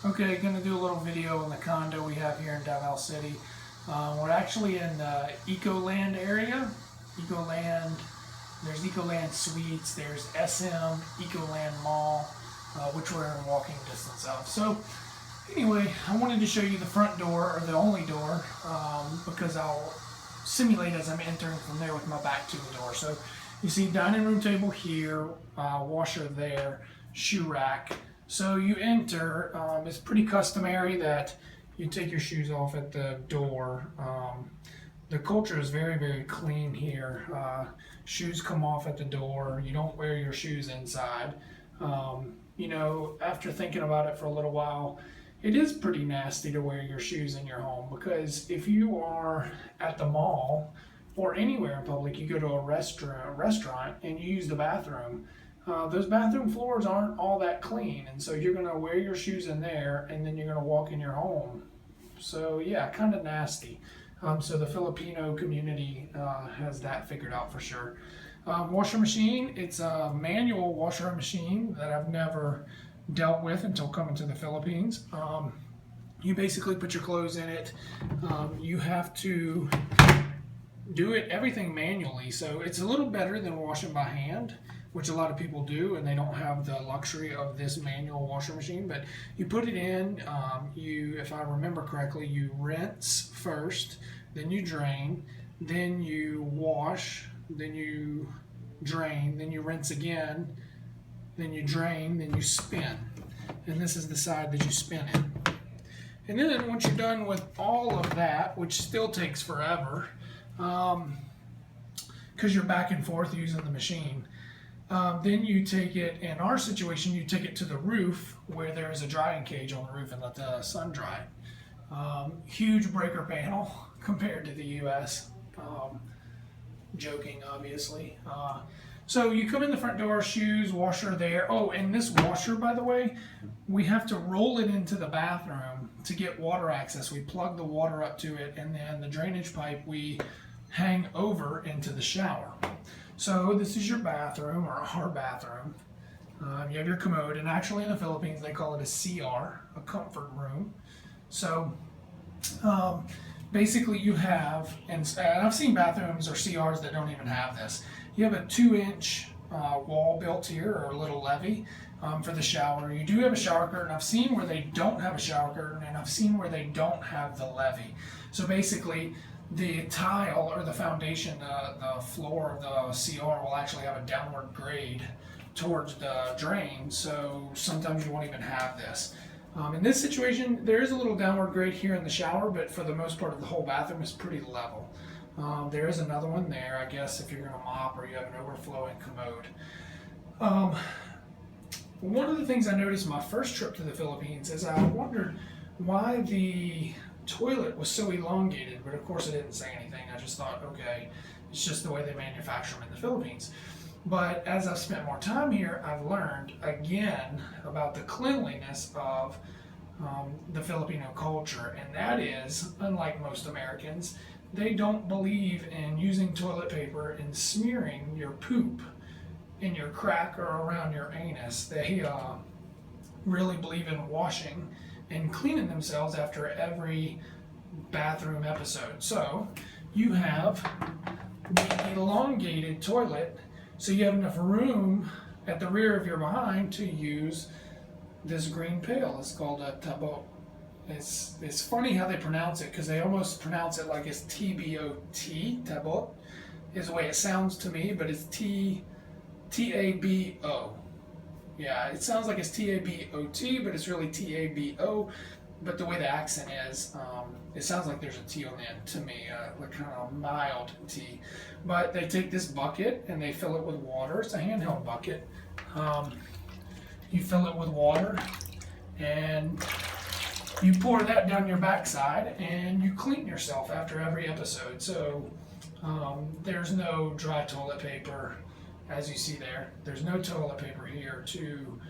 Okay, going to do a little video on the condo we have here in Davao City. We're actually in the Ecoland area. Ecoland, there's Ecoland Suites, there's SM Ecoland Mall, which we're in walking distance of. So anyway, I wanted to show you the front door, or the only door, because I'll simulate as I'm entering from there with my back to the door. So you see dining room table here, washer there, shoe rack. So you enter, it's pretty customary that you take your shoes off at the door. The culture is very, very clean here. Shoes come off at the door. You don't wear your shoes inside. You know, after thinking about it for a little while, it is pretty nasty to wear your shoes in your home, because if you are at the mall or anywhere in public, you go to a restaurant and you use the bathroom, those bathroom floors aren't all that clean, and so you're going to wear your shoes in there and then you're going to walk in your home. So yeah, kind of nasty. So the Filipino community has that figured out for sure. Washer machine, it's a manual washer machine that I've never dealt with until coming to the Philippines. You basically put your clothes in it. You have to do everything manually, so it's a little better than washing by hand, which a lot of people do, and they don't have the luxury of this manual washer machine. But you put it in, if I remember correctly, you rinse first, then you drain, then you wash, then you drain, then you rinse again, then you drain, then you spin. And this is the side that you spin it. And then once you're done with all of that, which still takes forever, because you're back and forth using the machine, then you take it, in our situation, you take it to the roof where there is a drying cage on the roof and let the sun dry. Huge breaker panel compared to the US. Joking, obviously. So you come in the front door, shoes, washer there. Oh, and this washer, by the way, we have to roll it into the bathroom to get water access. We plug the water up to it, and then the drainage pipe we hang over into the shower. So this is your bathroom, or our bathroom. You have your commode, and actually in the Philippines they call it a CR, a comfort room. So basically you have, and I've seen bathrooms or CRs that don't even have this. You have a 2-inch wall built here, or a little levee for the shower. You do have a shower curtain. I've seen where they don't have a shower curtain, and I've seen where they don't have the levee. So basically the tile, or the foundation, the floor of the CR will actually have a downward grade towards the drain, so sometimes you won't even have this. In this situation, there is a little downward grade here in the shower, but for the most part, the whole bathroom is pretty level. There is another one there, I guess, if you're going to mop or you have an overflowing commode. One of the things I noticed my first trip to the Philippines is I wondered why the toilet was so elongated, but of course it didn't say anything. I just thought, okay, it's just the way they manufacture them in the Philippines. But as I've spent more time here, I've learned again about the cleanliness of the Filipino culture, and that is, unlike most Americans, they don't believe in using toilet paper and smearing your poop in your crack or around your anus. They really believe in washing and cleaning themselves after every bathroom episode. So you have the elongated toilet, so you have enough room at the rear of your behind to use this green pail. It's called a tabo. It's funny how they pronounce it, because they almost pronounce it like it's T-B-O-T. Tabot is the way it sounds to me, but it's T-A-B-O. Yeah, it sounds like it's T-A-B-O-T, but it's really T-A-B-O. But the way the accent is, it sounds like there's a T on the end to me, like kind of a mild T. But they take this bucket and they fill it with water. It's a handheld bucket. You fill it with water and you pour that down your backside and you clean yourself after every episode. So there's no dry toilet paper, as you see there. There's no toilet paper here to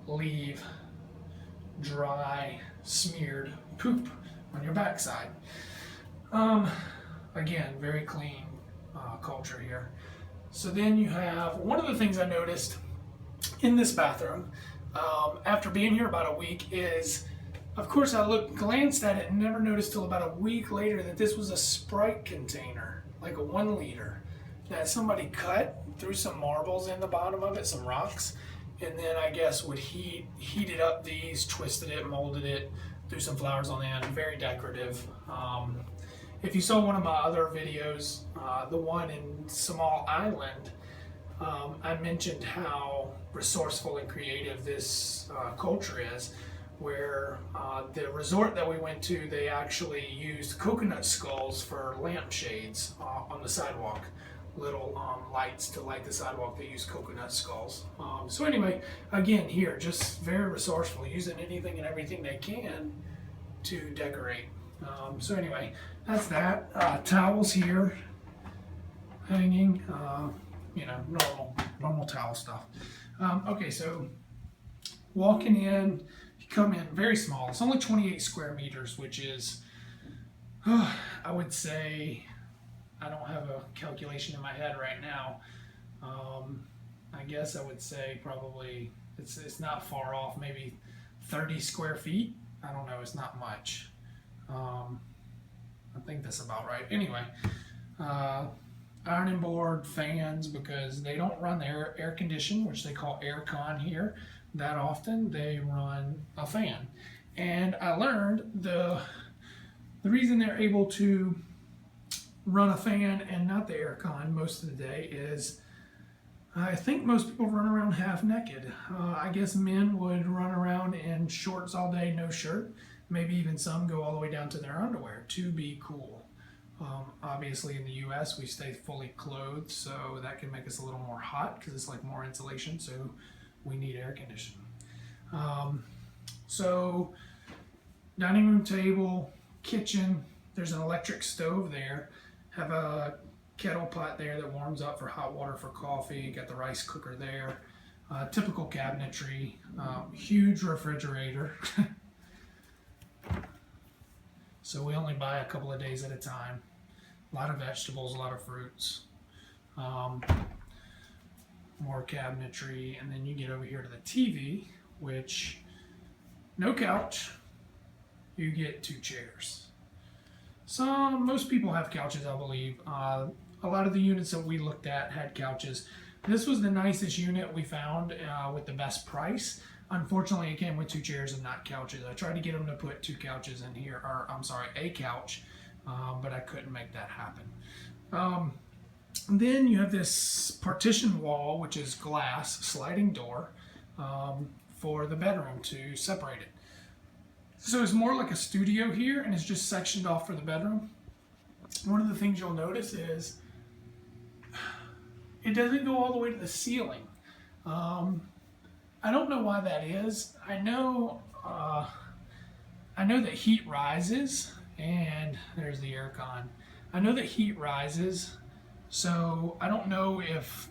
leave dry, smeared poop on your backside. Again, very clean culture here. So then you have, one of the things I noticed in this bathroom, after being here about a week is, of course, glanced at it and never noticed till about a week later that this was a Sprite container, like a 1 liter, that somebody cut, threw some marbles in the bottom of it, some rocks, and then I guess would heated up these, twisted it, molded it, threw some flowers on the end. Very decorative. If you saw one of my other videos, the one in Small Island, I mentioned how resourceful and creative this culture is, where the resort that we went to, they actually used coconut skulls for lampshades on the sidewalk. Little lights to light the sidewalk. They use coconut skulls. So anyway, again, here, just very resourceful, using anything and everything they can to decorate. So anyway, that's that. Towels here, hanging, normal towel stuff. Okay, so walking in, you come in very small. It's only 28 square meters, which is, I would say, I don't have a calculation in my head right now. I guess I would say probably it's not far off, maybe 30 square feet. I don't know, it's not much. I think that's about right. Anyway, ironing board, fans, because they don't run their air condition, which they call air con here, that often. They run a fan. And I learned the reason they're able to run a fan and not the air con most of the day is, I think most people run around half naked. I guess men would run around in shorts all day, no shirt. Maybe even some go all the way down to their underwear to be cool. Obviously in the US we stay fully clothed, so that can make us a little more hot because it's like more insulation, so we need air conditioning. So dining room table, kitchen, there's an electric stove there. Have a kettle pot there that warms up for hot water for coffee. Got the rice cooker there. Typical cabinetry. Huge refrigerator. So we only buy a couple of days at a time. A lot of vegetables, a lot of fruits. More cabinetry, and then you get over here to the TV, which no couch. You get 2 chairs. Most people have couches, I believe. A lot of the units that we looked at had couches. This was the nicest unit we found with the best price. Unfortunately, it came with 2 chairs and not couches. I tried to get them to put 2 couches in here, or I'm sorry, a couch, but I couldn't make that happen. Then you have this partition wall, which is glass, sliding door, for the bedroom to separate it. So it's more like a studio here, and it's just sectioned off for the bedroom. One of the things you'll notice is it doesn't go all the way to the ceiling. I don't know why that is. I know that heat rises, and there's the air con. I know that heat rises, so I don't know if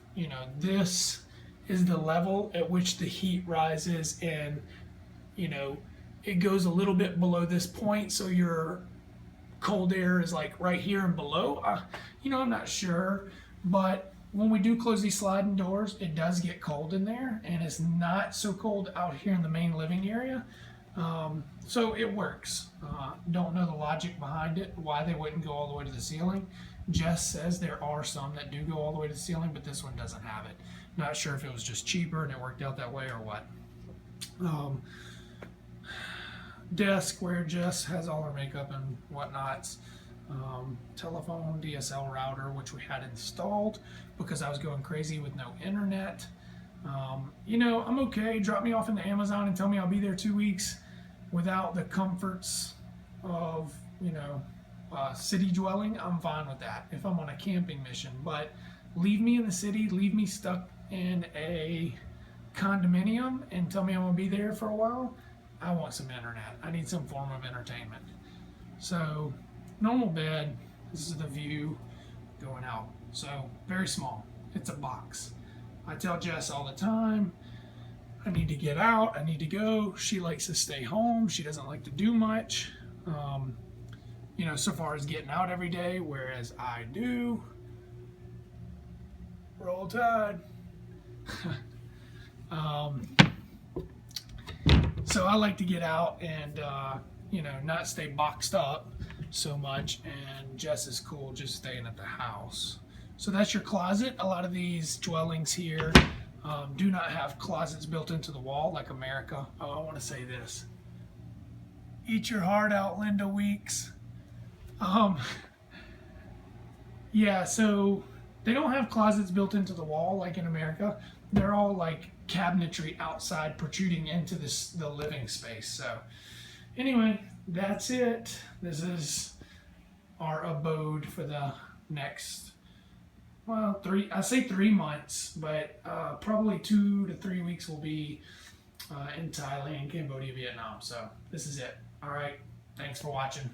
this is the level at which the heat rises, and it goes a little bit below this point, so your cold air is like right here and below. I'm not sure, but when we do close these sliding doors, it does get cold in there, and it's not so cold out here in the main living area. So it works. Don't know the logic behind it, why they wouldn't go all the way to the ceiling. Jess says there are some that do go all the way to the ceiling, but this one doesn't have it. Not sure if it was just cheaper and it worked out that way or what. Desk where Jess has all her makeup and whatnots. Telephone, DSL router, which we had installed because I was going crazy with no internet. I'm okay. Drop me off into Amazon and tell me I'll be there 2 weeks without the comforts of, city dwelling. I'm fine with that if I'm on a camping mission. But leave me in the city, leave me stuck in a condominium and tell me I'm going to be there for a while. I want some internet. I need some form of entertainment. So, normal bed. This is the view going out. So, very small. It's a box. I tell Jess all the time, I need to get out, I need to go. She likes to stay home. She doesn't like to do much, so far as getting out every day, whereas I do. Roll Tide. So I like to get out and, you know, not stay boxed up so much, and Jess is cool just staying at the house. So that's your closet. A lot of these dwellings here do not have closets built into the wall like America. Oh, I want to say this. Eat your heart out, Linda Weeks. Yeah, so they don't have closets built into the wall like in America. They're all like cabinetry outside protruding into the living space. So anyway, that's it. This is our abode for the next, well, I say 3 months, but probably 2 to 3 weeks will be in Thailand, Cambodia, Vietnam. So this is it. All right. Thanks for watching.